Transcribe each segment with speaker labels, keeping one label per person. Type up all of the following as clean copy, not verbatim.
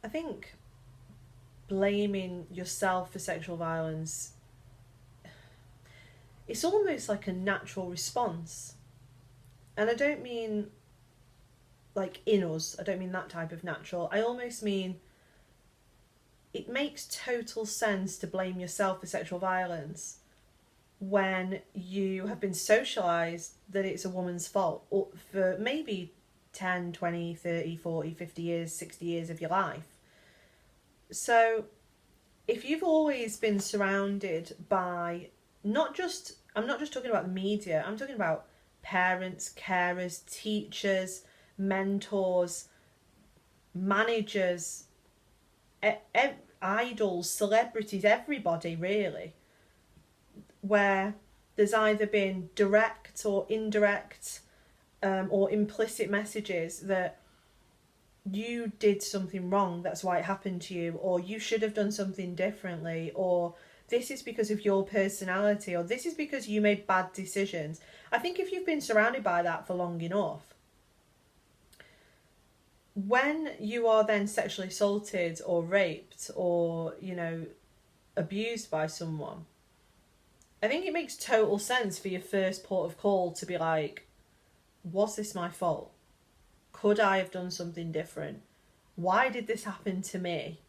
Speaker 1: I think blaming yourself for sexual violence, it's almost like a natural response. And I don't mean like in us, I don't mean that type of natural. I almost mean it makes total sense to blame yourself for sexual violence when you have been socialised that it's a woman's fault, or for maybe 10, 20, 30, 40, 50 years, 60 years of your life. So if you've always been surrounded by, I'm not just talking about the media, I'm talking about parents, carers, teachers, mentors, managers, idols, celebrities, everybody really, where there's either been direct or indirect or implicit messages that you did something wrong, that's why it happened to you, or you should have done something differently, or this is because of your personality, or this is because you made bad decisions. I think if you've been surrounded by that for long enough, when you are then sexually assaulted or raped or, abused by someone, I think it makes total sense for your first port of call to be like, was this my fault? Could I have done something different? Why did this happen to me?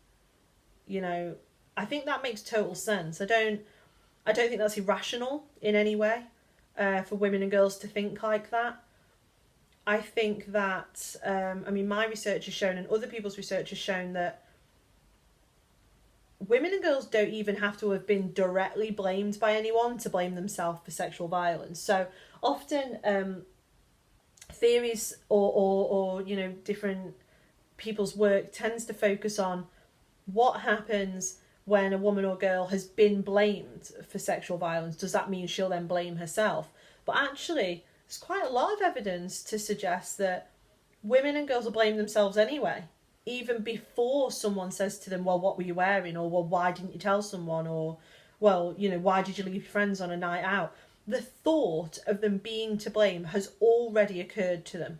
Speaker 1: I think that makes total sense. I don't think that's irrational in any way for women and girls to think like that. I think that, my research has shown and other people's research has shown that women and girls don't even have to have been directly blamed by anyone to blame themselves for sexual violence. So often theories or different people's work tends to focus on what happens when a woman or girl has been blamed for sexual violence. Does that mean she'll then blame herself? But actually, there's quite a lot of evidence to suggest that women and girls will blame themselves anyway, even before someone says to them, well, what were you wearing? Or, well, why didn't you tell someone? Or, well, why did you leave your friends on a night out? The thought of them being to blame has already occurred to them,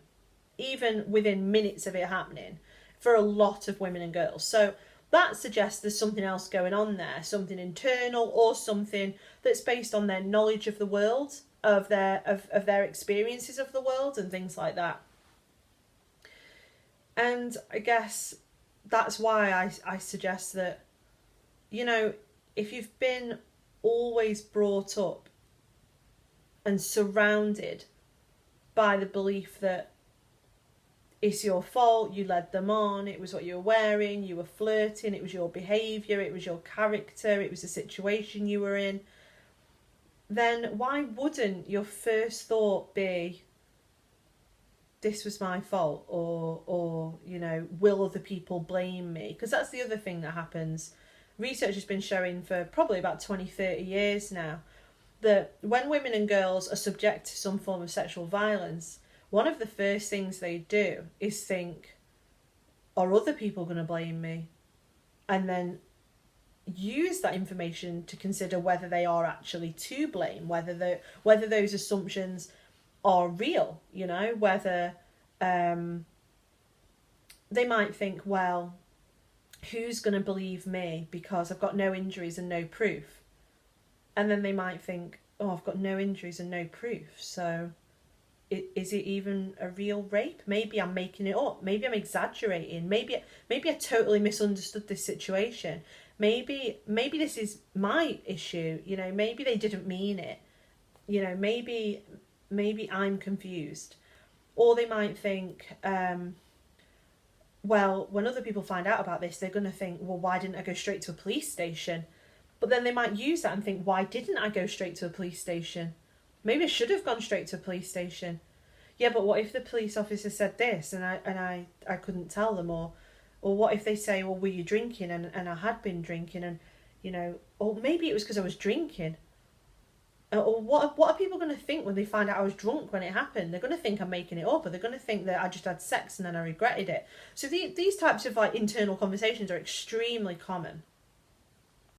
Speaker 1: even within minutes of it happening, for a lot of women and girls. So that suggests there's something else going on there, something internal or something that's based on their knowledge of the world, of their experiences of the world and things like that. And I guess that's why I suggest that, if you've been always brought up and surrounded by the belief that it's your fault, you led them on, it was what you were wearing, you were flirting, it was your behaviour, it was your character, it was the situation you were in, then why wouldn't your first thought be, this was my fault, or will other people blame me? Because that's the other thing that happens. Research has been showing for probably about 20, 30 years now that when women and girls are subject to some form of sexual violence, one of the first things they do is think, are other people going to blame me? And then use that information to consider whether they are actually to blame, whether those assumptions are real, whether they might think, well, who's going to believe me because I've got no injuries and no proof? And then they might think, oh, I've got no injuries and no proof, so is it even a real rape? Maybe I'm making it up. Maybe I'm exaggerating. Maybe I totally misunderstood this situation. Maybe this is my issue. Maybe they didn't mean it. Maybe I'm confused. Or they might think, well, when other people find out about this, they're going to think, well, why didn't I go straight to a police station? But then they might use that and think, why didn't I go straight to a police station? Maybe I should have gone straight to a police station. Yeah, but what if the police officer said this and I couldn't tell them? Or what if they say, well, were you drinking? And I had been drinking, and, or maybe it was because I was drinking. Or what are people going to think when they find out I was drunk when it happened? They're going to think I'm making it up, or they're going to think that I just had sex and then I regretted it. So these types of internal conversations are extremely common.